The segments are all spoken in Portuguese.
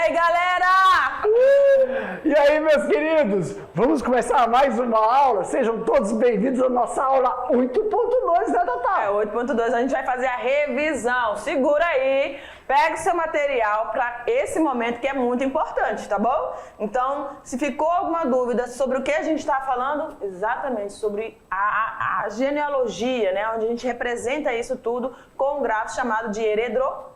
aí, galera? E aí, meus queridos? Vamos começar mais uma aula? Sejam todos bem-vindos à nossa aula 8.2, né, Tatá? 8.2, a gente vai fazer a revisão. Segura aí, pega o seu material para esse momento que é muito importante, tá bom? Então, se ficou alguma dúvida sobre o que a gente está falando, exatamente sobre a genealogia, né? Onde a gente representa isso tudo com um gráfico chamado de heredograma.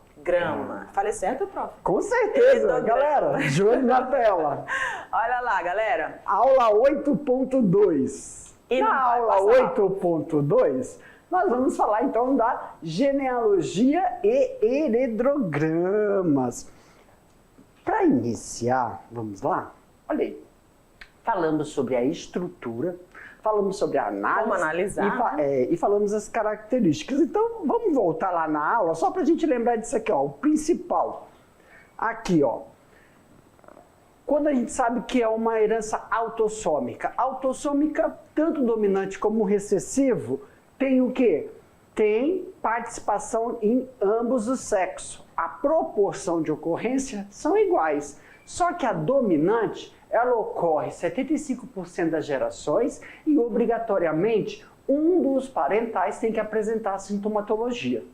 Falei certo, prof? Com certeza, galera, de olho na tela. Olha lá, galera. Aula 8.2. E na não vai aula passar. 8.2, nós vamos falar então da genealogia e heredogramas. Para iniciar, vamos lá? Olha aí. Falamos sobre a estrutura, falamos sobre a análise. Como analisar, e falamos as características. Então, vamos voltar lá na aula, só para a gente lembrar disso aqui, ó, o principal. Aqui, ó. Quando a gente sabe que é uma herança autossômica. Autossômica, tanto dominante como recessivo, tem o quê? Tem participação em ambos os sexos. A proporção de ocorrência são iguais. Só que a dominante, ela ocorre 75% das gerações e, obrigatoriamente, um dos parentais tem que apresentar a sintomatologia.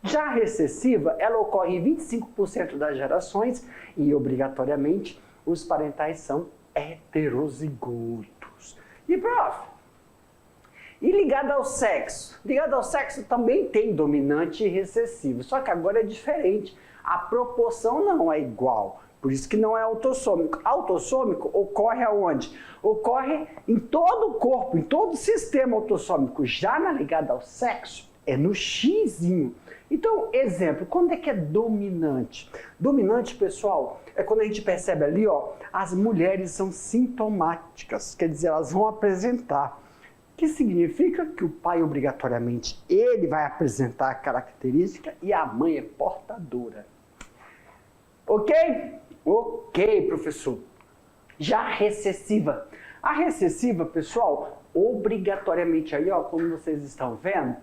Já a recessiva, ela ocorre em 25% das gerações e, obrigatoriamente, os parentais são heterozigotos. E, prof, e ligado ao sexo? Ligado ao sexo também tem dominante e recessivo, só que agora é diferente. A proporção não é igual. Por isso que não é autossômico. Autossômico ocorre aonde? Ocorre em todo o corpo, em todo o sistema autossômico. Já na ligada ao sexo, é no xizinho. Então, exemplo, quando é que é dominante? Dominante, pessoal, é quando a gente percebe ali, ó, as mulheres são sintomáticas, quer dizer, elas vão apresentar. Que significa que o pai, obrigatoriamente, ele vai apresentar a característica e a mãe é portadora. Ok? Ok, professor. Já a recessiva. A recessiva, pessoal, obrigatoriamente aí, ó, como vocês estão vendo,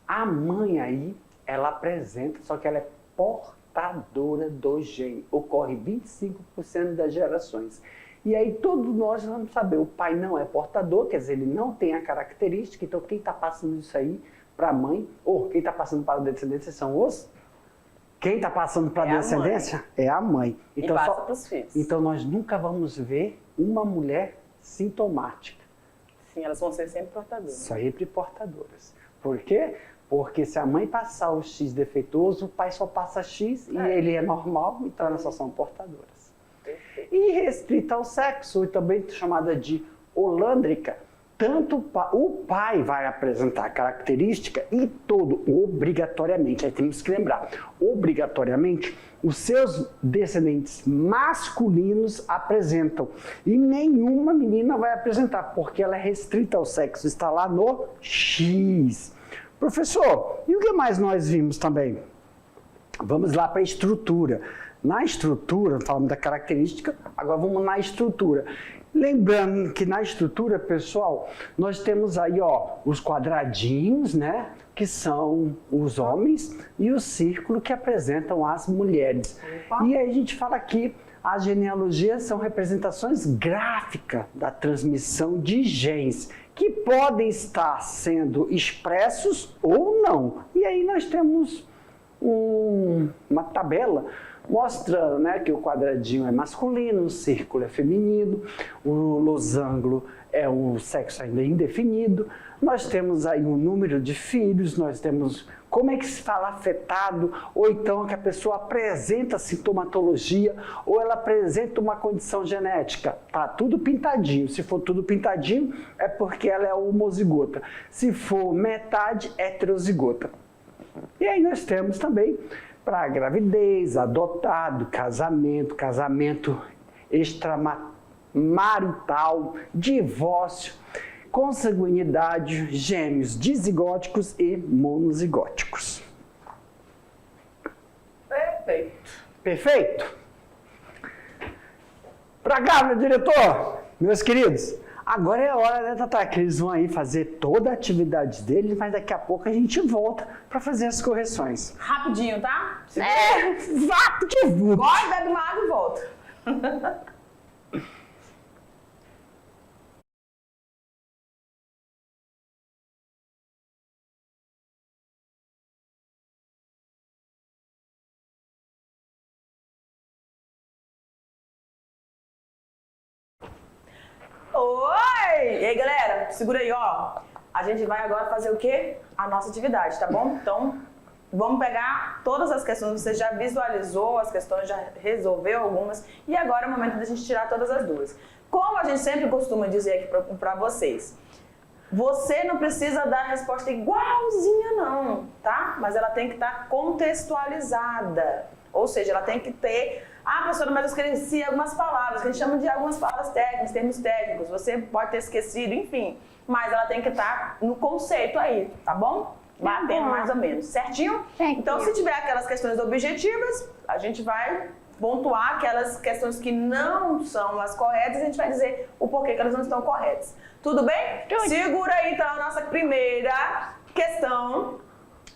a mãe aí, ela apresenta, só que ela é portadora do gene. Ocorre 25% das gerações. E aí todos nós vamos saber, o pai não é portador, quer dizer, ele não tem a característica, então quem está passando isso aí para a mãe, ou quem está passando para a descendência são os... Quem está passando para a descendência é a mãe. Então, e passa para os filhos. Então nós nunca vamos ver uma mulher sintomática. Sim, elas vão ser sempre portadoras. Sempre portadoras. Por quê? Porque se a mãe passar o X defeituoso, o pai só passa X e ele é normal, então elas só são portadoras. Perfeito. E restrita ao sexo, e também chamada de holândrica, tanto o pai vai apresentar a característica e todo, obrigatoriamente, aí temos que lembrar, obrigatoriamente, os seus descendentes masculinos apresentam. E nenhuma menina vai apresentar, porque ela é restrita ao sexo, está lá no X. Professor, e o que mais nós vimos também? Vamos lá para a estrutura. Na estrutura, falamos da característica, agora vamos na estrutura. Lembrando que na estrutura, pessoal, nós temos aí, ó, os quadradinhos, né, que são os homens, e o círculo que apresentam as mulheres. E aí a gente fala aqui, as genealogias são representações gráficas da transmissão de genes, que podem estar sendo expressos ou não. E aí nós temos uma tabela mostrando, né, que o quadradinho é masculino, o círculo é feminino, o losango é o sexo ainda indefinido. Nós temos aí o número de filhos, nós temos como é que se fala afetado, ou então que a pessoa apresenta sintomatologia, ou ela apresenta uma condição genética. Tá tudo pintadinho. Se for tudo pintadinho, é porque ela é homozigota. Se for metade, heterozigota. E aí nós temos também para gravidez, adotado, casamento extramarital, divórcio, consanguinidade, gêmeos dizigóticos e monozigóticos. Perfeito. Perfeito? Pra cá, meu diretor, meus queridos, agora é a hora, né, Tatá, que eles vão aí fazer toda a atividade deles, mas daqui a pouco a gente volta para fazer as correções. Rapidinho, tá? Exato, que Agora bebe uma água e volta. Oi! E aí, galera? Segura aí, ó. A gente vai agora fazer o quê? A nossa atividade, tá bom? Então, vamos pegar todas as questões. Você já visualizou as questões, já resolveu algumas. E agora é o momento da gente tirar todas as dúvidas. Como a gente sempre costuma dizer aqui pra vocês, você não precisa dar a resposta igualzinha não, tá? Mas ela tem que estar contextualizada. Ou seja, ela tem que ter... Ah, professora, mas eu esqueci algumas palavras, que a gente chama de algumas palavras técnicas, termos técnicos. Você pode ter esquecido, enfim. Mas ela tem que estar no conceito aí, tá bom? Batendo mais ou menos, certinho? Então, se tiver aquelas questões objetivas, a gente vai pontuar aquelas questões que não são as corretas e a gente vai dizer o porquê que elas não estão corretas. Tudo bem? Segura aí, então, a nossa primeira questão.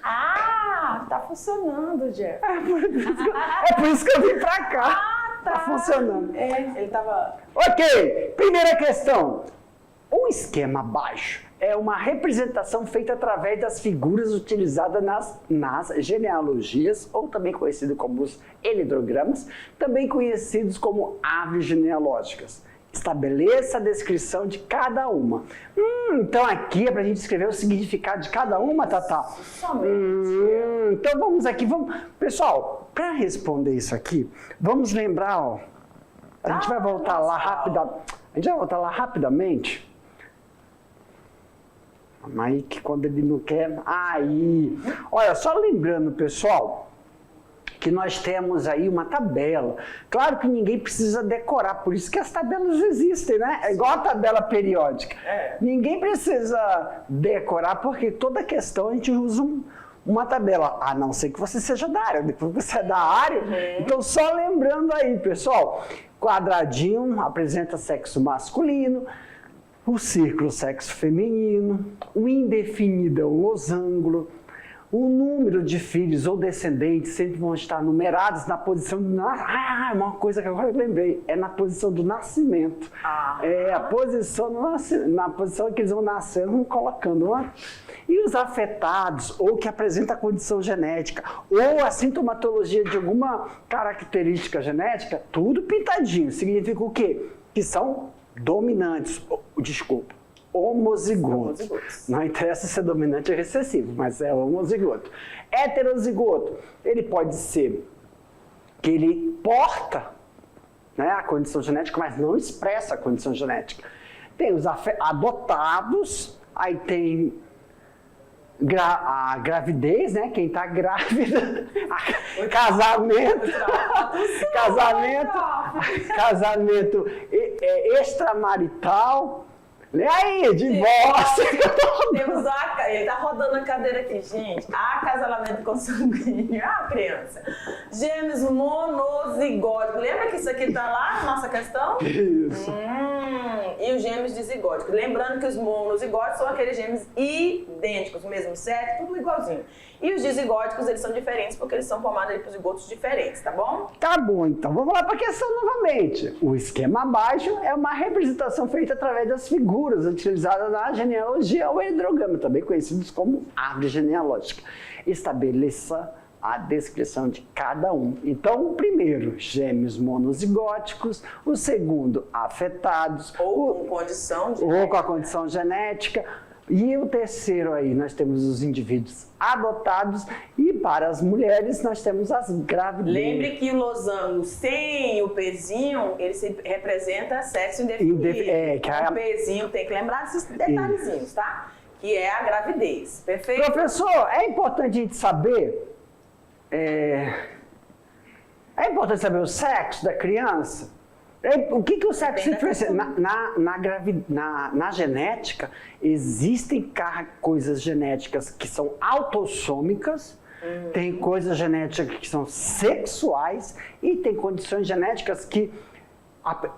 Ah, tá funcionando, Jeff. É por isso que eu vim pra cá. Tá funcionando. Ele tava... Ok, primeira questão. O esquema baixo é uma representação feita através das figuras utilizadas nas genealogias, ou também conhecido como os helidogramas, também conhecidos como árvores genealógicas. Estabeleça a descrição de cada uma. Então aqui é pra gente escrever o significado de cada uma, Tatá. Então vamos aqui, pessoal, para responder isso aqui, vamos lembrar, ó, a gente vai voltar lá rapidamente. Aí que quando ele não quer, olha, só lembrando, pessoal, que nós temos aí uma tabela. Claro que ninguém precisa decorar, por isso que as tabelas existem, né? É igual a tabela periódica. Ninguém precisa decorar, porque toda questão a gente usa uma tabela, a não ser que você seja da área. Depois que você é da área, então só lembrando aí, pessoal, quadradinho apresenta sexo masculino, o círculo sexo feminino, o indefinido é o losango. O número de filhos ou descendentes sempre vão estar numerados na posição do nascimento. Uma coisa que agora eu lembrei, é na posição do nascimento. É a posição do nascimento, na posição que eles vão nascer, vão colocando. E os afetados, ou que apresentam a condição genética, ou a sintomatologia de alguma característica genética, tudo pintadinho. Significa o quê? Que são dominantes. Desculpa. Homozigoto. Não interessa se é dominante ou recessivo, mas é homozigoto. Heterozigoto, ele pode ser que ele porta, né, a condição genética, mas não expressa a condição genética. Tem os adotados, aí tem a gravidez, né? Quem está grávida, casamento extramarital. E aí, divórcio! Ele tá rodando a cadeira aqui, gente. Acasalamento consanguíneo. Criança. Gêmeos monozigóticos. Lembra que isso aqui tá lá na nossa questão? Isso. E os gêmeos dizigóticos. Lembrando que os monozigóticos são aqueles gêmeos idênticos, mesmo sexo, tudo igualzinho. E os dizigóticos, eles são diferentes porque eles são formados por zigotos diferentes, tá bom? Tá bom, então vamos lá para a questão novamente. O esquema abaixo é uma representação feita através das figuras utilizadas na genealogia ou heliograma, também conhecidos como árvore genealógica. Estabeleça a descrição de cada um. Então, o primeiro, gêmeos monozigóticos. O segundo, afetados. Ou com condição genética. Ou com a condição genética. E o terceiro aí, nós temos os indivíduos adotados e para as mulheres nós temos as grávidas. Lembre que o losango sem o pezinho, ele representa sexo indefinido. O pezinho tem que lembrar esses detalhezinhos, tá? Que é a gravidez, perfeito? Professor, é importante a gente saber, o sexo da criança? O que o sexo influencia? Na genética, existem coisas genéticas que são autossômicas, tem coisas genéticas que são sexuais e tem condições genéticas que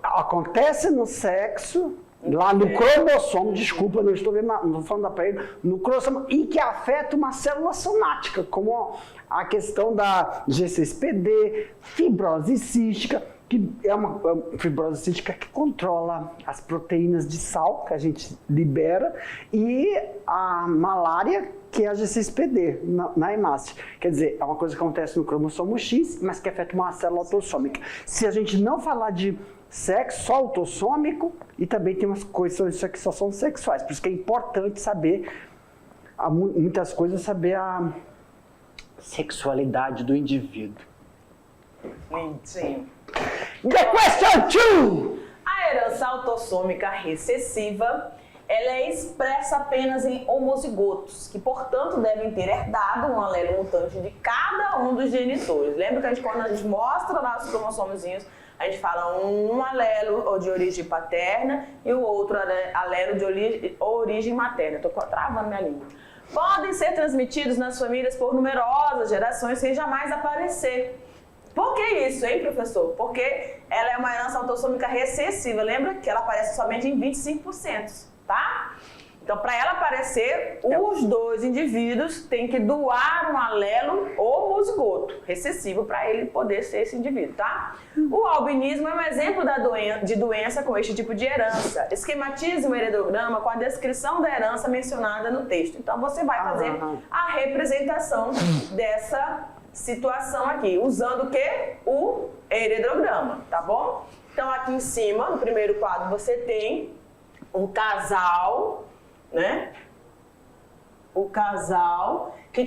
acontecem no sexo lá no cromossomo, desculpa, não estou vendo, não estou falando da pele, no cromossomo, e que afeta uma célula somática, como a questão da G6PD, fibrose cística, que é uma fibrose cística que controla as proteínas de sal que a gente libera, e a malária, que é a G6PD, na hemácia. Quer dizer, é uma coisa que acontece no cromossomo X, mas que afeta uma célula autossômica. Se a gente não falar de sexo só autossômico, e também tem umas coisas que só são sexuais, por isso que é importante saber, muitas coisas, saber a sexualidade do indivíduo. Sim. The question 2! A herança autossômica recessiva, ela é expressa apenas em homozigotos, que, portanto, devem ter herdado um alelo mutante de cada um dos genitores. Lembra que quando a gente mostra lá os cromossomozinhos, a gente fala um alelo de origem paterna e o outro alelo de origem materna. Estou travando minha língua. Podem ser transmitidos nas famílias por numerosas gerações sem jamais aparecer. Por que isso, hein, professor? Porque ela é uma herança autossômica recessiva. Lembra que ela aparece somente em 25%, tá? Então, para ela aparecer, os dois indivíduos têm que doar um alelo homozigoto recessivo para ele poder ser esse indivíduo, tá? O albinismo é um exemplo de doença com este tipo de herança. Esquematize um heredograma com a descrição da herança mencionada no texto. Então, você vai fazer a representação dessa situação aqui, usando o quê? O heredograma, tá bom? Então, aqui em cima, no primeiro quadro, você tem um casal, né? O casal que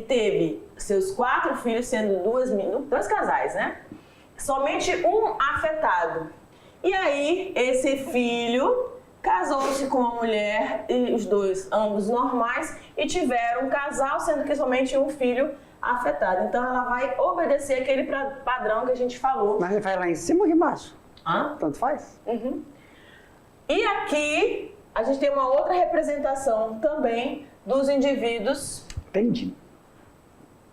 teve seus 4 filhos, sendo dois casais, né? Somente um afetado. E aí, esse filho casou-se com uma mulher, e os dois, ambos normais, e tiveram um casal, sendo que somente um filho afetado. Então, ela vai obedecer aquele padrão que a gente falou. Mas ele vai lá em cima ou aqui embaixo? Hã? Tanto faz? Uhum. E aqui, a gente tem uma outra representação também dos indivíduos. Entendi.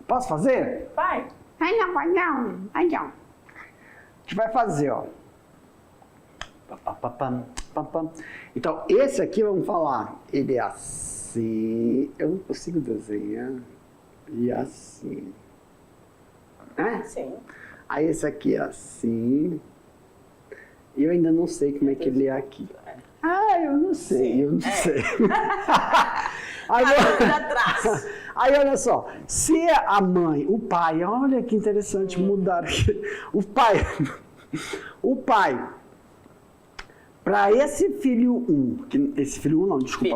Posso fazer? Vai. Ai, não, vai não. Ai, não. A gente vai fazer, ó. Então, esse aqui, vamos falar, ele é assim, eu não consigo desenhar, e assim, né? Sim. Aí esse aqui é assim, e eu ainda não sei como é que ele é aqui. Ah, eu não sei, eu não sei. Aí, olha só, se a mãe, o pai, olha que interessante mudar aqui, o pai, para esse filho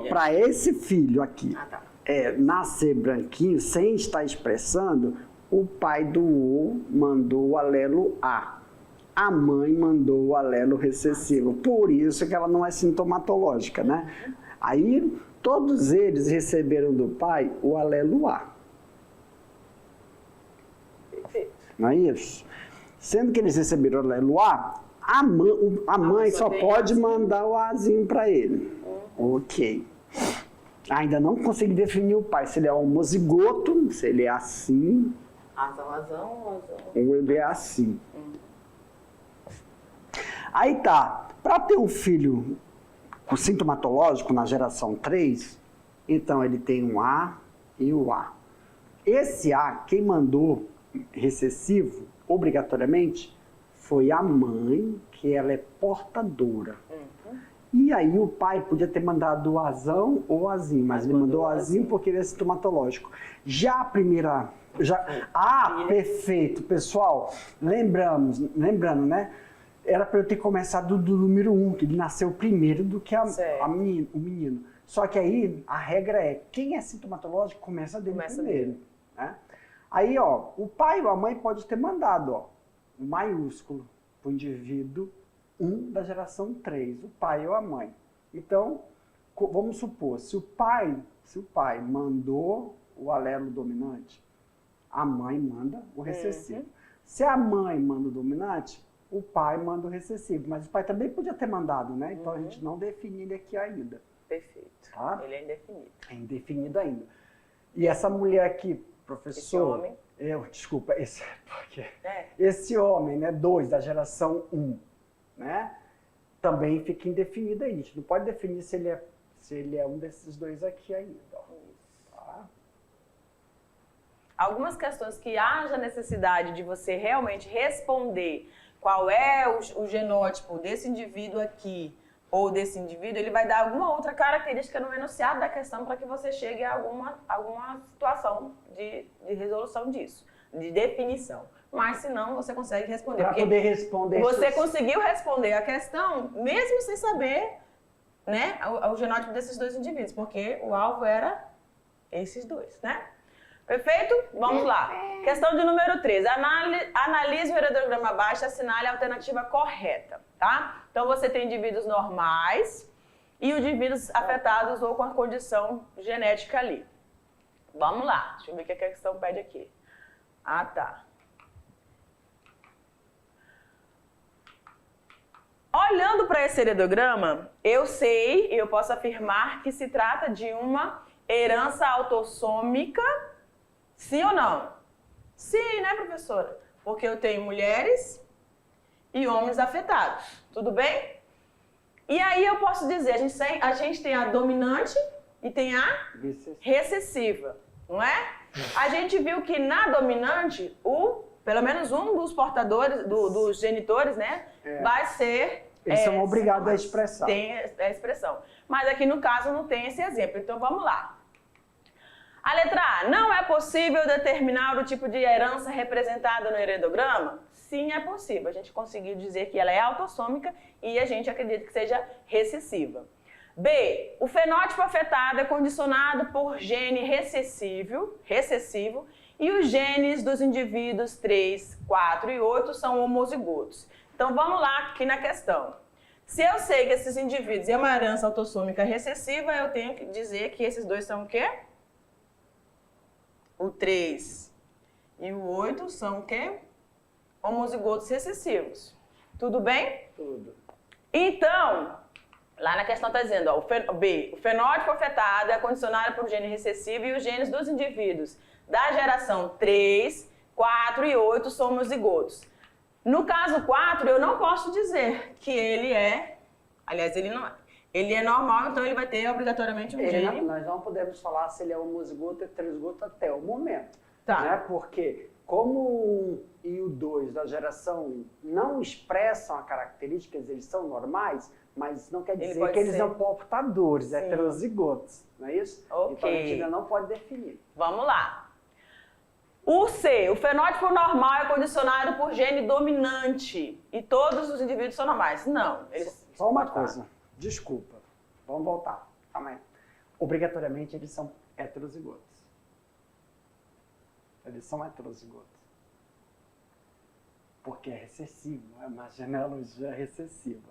para esse filho aqui, nascer branquinho, sem estar expressando, o pai mandou o alelo A. A mãe mandou o alelo recessivo. Por isso que ela não é sintomatológica, né? Aí, todos eles receberam do pai o alelo A. Não é isso? Sendo que eles receberam o alelo A, a mãe só pode mandar o Azinho para ele. Ok. Ainda não consegui definir o pai, se ele é homozigoto, se ele é assim. Azão. Ou ele é assim. Aí tá, para ter um filho sintomatológico na geração 3, então ele tem um A e o A. Esse A, quem mandou recessivo, obrigatoriamente, foi a mãe, que ela é portadora. E aí o pai podia ter mandado o Azão ou o Azinho, mas ele mandou o Azinho porque ele é sintomatológico. Já a primeira... perfeito, pessoal. Lembrando, né? Era para eu ter começado do número 1, que ele nasceu primeiro do que o menino. Só que aí a regra é, quem é sintomatológico começa dele primeiro. Né? Aí, ó, o pai ou a mãe pode ter mandado, ó, o maiúsculo para o indivíduo 1 da geração 3, o pai ou a mãe. Então, vamos supor, se o pai mandou o alelo dominante, a mãe manda o recessivo. Se a mãe manda o dominante, o pai manda o recessivo. Mas o pai também podia ter mandado, né? Então a gente não define ele aqui ainda. Perfeito. Tá? Ele é indefinido. É indefinido ainda. E essa mulher aqui, professor... Esse homem? Desculpa, esse homem, né? 2 da geração 1, né? também fica indefinido aí. A gente não pode definir se ele é um desses dois aqui ainda. Tá? Algumas questões que haja necessidade de você realmente responder qual é o genótipo desse indivíduo aqui ou desse indivíduo, ele vai dar alguma outra característica no enunciado da questão para que você chegue a alguma situação de resolução disso, de definição. Mas se não, você consegue responder. Para poder responder. Você conseguiu responder a questão mesmo sem saber, né, o genótipo desses dois indivíduos, porque o alvo era esses dois, né? Perfeito? Vamos lá. Questão de número 3. Analise o heredograma abaixo e assinale a alternativa correta, tá? Então, você tem indivíduos normais e indivíduos afetados ou com a condição genética ali. Vamos lá. Deixa eu ver o que a questão pede aqui. Ah, tá. Olhando para esse heredograma, eu sei e eu posso afirmar que se trata de uma herança autossômica. Sim ou não? Sim, né, professora? Porque eu tenho mulheres e homens afetados. Tudo bem? E aí eu posso dizer, a gente tem a dominante e tem a recessiva, não é? A gente viu que na dominante, pelo menos um dos portadores, dos genitores, né, vai ser... Eles são obrigados a expressar. Tem a expressão. Mas aqui no caso não tem esse exemplo, então vamos lá. A letra A, não é possível determinar o tipo de herança representada no heredograma? Sim, é possível. A gente conseguiu dizer que ela é autossômica e a gente acredita que seja recessiva. B, o fenótipo afetado é condicionado por gene recessivo e os genes dos indivíduos 3, 4 e 8 são homozigotos. Então vamos lá aqui na questão. Se eu sei que esses indivíduos é uma herança autossômica recessiva, eu tenho que dizer que esses dois são o quê? O 3 e o 8 são o quê? Homozigotos recessivos. Tudo bem? Tudo. Então, lá na questão está dizendo, ó, o fenótipo afetado é condicionado por gene recessivo e os genes dos indivíduos da geração 3, 4 e 8 são homozigotos. No caso 4, eu não posso dizer que ele é, aliás, ele não é. Ele é normal, então ele vai ter obrigatoriamente um gene. Nós não podemos falar se ele é homozigoto ou heterozigoto até o momento. Tá. Né? Porque como o 1 e o 2 da geração 1 não expressam as características, eles são normais, mas não quer dizer que eles são portadores, heterozigotos. Não é isso? Ok. Então a gente ainda não pode definir. Vamos lá. O C, o fenótipo normal é condicionado por gene dominante e todos os indivíduos são normais. Não. Só uma coisa. Desculpa, vamos voltar. Calma aí. Obrigatoriamente eles são heterozigotos. Eles são heterozigotos. Porque é recessivo, é uma genealogia recessiva.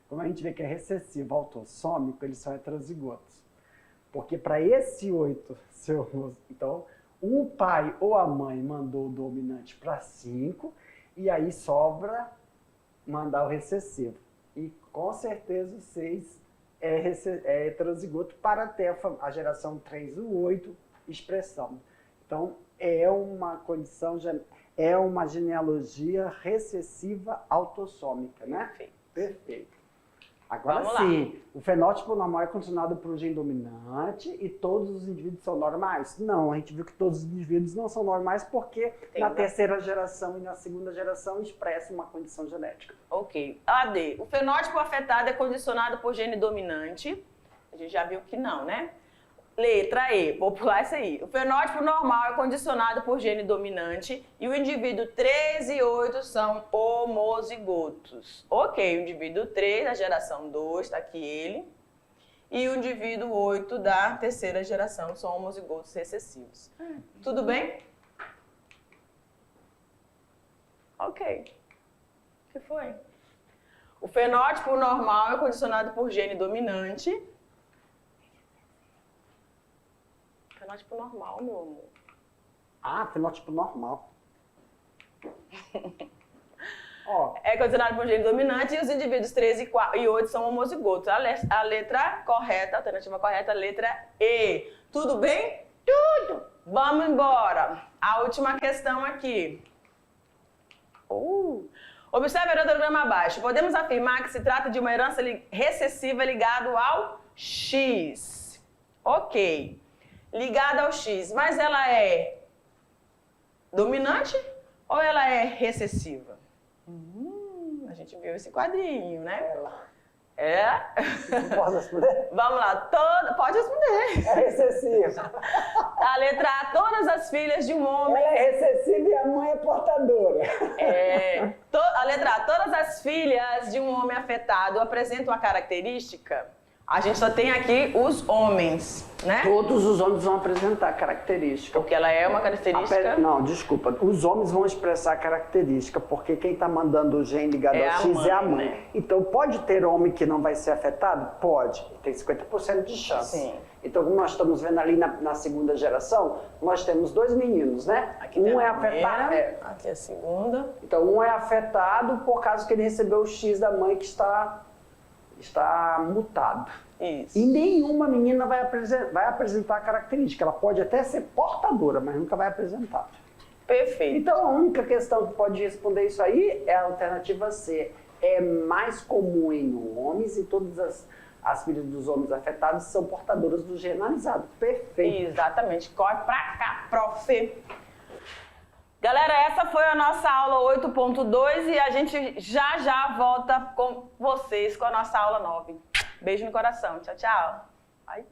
Como a gente vê que é recessivo, autossômico, eles são heterozigotos. Porque para esse 8 ser então, o pai ou a mãe mandou o dominante para 5 e aí sobra mandar o recessivo. E com certeza o 6 é heterozigoto para ter a geração 3 e 8 expressão. Então, é uma condição, é uma genealogia recessiva autossômica, né? Perfeito. Perfeito. Agora Vamos sim, lá. O fenótipo normal é condicionado por um gene dominante e todos os indivíduos são normais? Não, a gente viu que todos os indivíduos não são normais porque na terceira geração e na segunda geração expressa uma condição genética. Ok. AD, o fenótipo afetado é condicionado por gene dominante. A gente já viu que não, né? Letra E, vou pular isso aí. O fenótipo normal é condicionado por gene dominante e o indivíduo 3 e 8 são homozigotos. Ok, o indivíduo 3 da geração 2, está aqui ele, e o indivíduo 8 da terceira geração são homozigotos recessivos. Tudo bem? Ok. O que foi? O fenótipo normal é condicionado por gene dominante. Fenótipo normal, meu amor. Ah, fenótipo normal. Ó, É condicionado por gene dominante e os indivíduos 13 e 8 são homozigotos. A letra correta, a alternativa correta, a letra E. Tudo bem? Tudo! Vamos embora. A última questão aqui. Observe o heredograma abaixo. Podemos afirmar que se trata de uma herança recessiva ligada ao X. Ok. Ligada ao X. Mas ela é dominante ou ela é recessiva? A gente viu esse quadrinho, né? É? Pode responder? Vamos lá. Pode responder. É recessiva. A letra A. Todas as filhas de um homem... Ela é recessiva e a mãe é portadora. A letra A. Todas as filhas de um homem afetado apresentam a característica... A gente só tem aqui os homens, né? Todos os homens vão apresentar característica. Porque ela é uma característica... Não, desculpa. Os homens vão expressar característica, porque quem está mandando o gene ligado ao X é a mãe. Né? Então, pode ter homem que não vai ser afetado? Pode. Tem 50% de chance. Sim. Então, como nós estamos vendo ali na segunda geração, nós temos 2 meninos, né? Aqui Um tem é a primeira, afetado. aqui a segunda. Então, um é afetado por causa que ele recebeu o X da mãe que está mutado. Isso. E nenhuma menina vai apresentar a característica. Ela pode até ser portadora, mas nunca vai apresentar. Perfeito. Então, a única questão que pode responder isso aí é a alternativa C. É mais comum em homens e todas as filhas dos homens afetados são portadoras do gene analisado. Perfeito. Exatamente. Corre pra cá, prof. Galera, essa foi a nossa aula 8.2 e a gente já volta com vocês com a nossa aula 9. Beijo no coração. Tchau, tchau. Ai.